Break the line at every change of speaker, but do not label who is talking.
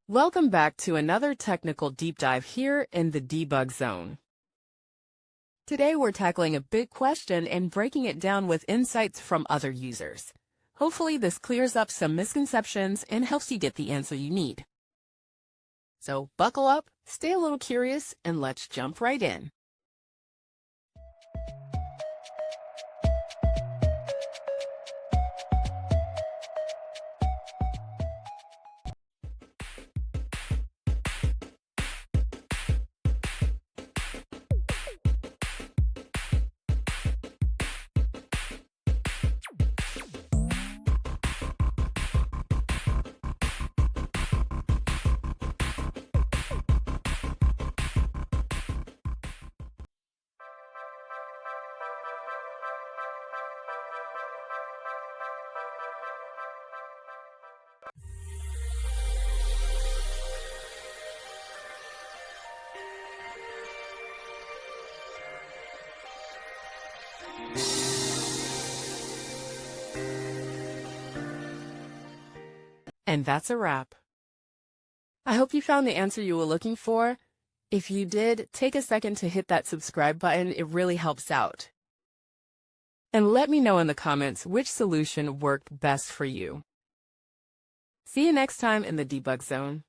Welcome back to another technical deep dive here in the debug zone. Today we're tackling a big question and breaking it down with insights from other users. Hopefully this clears up some misconceptions and helps you get the answer you need. So buckle up, stay a little curious, and let's jump right in. And that's a wrap. I hope you found the answer you were looking for. If you did, take a second to hit that subscribe button. It really helps out. And let me know in the comments which solution worked best for you. See you next time in the debug zone.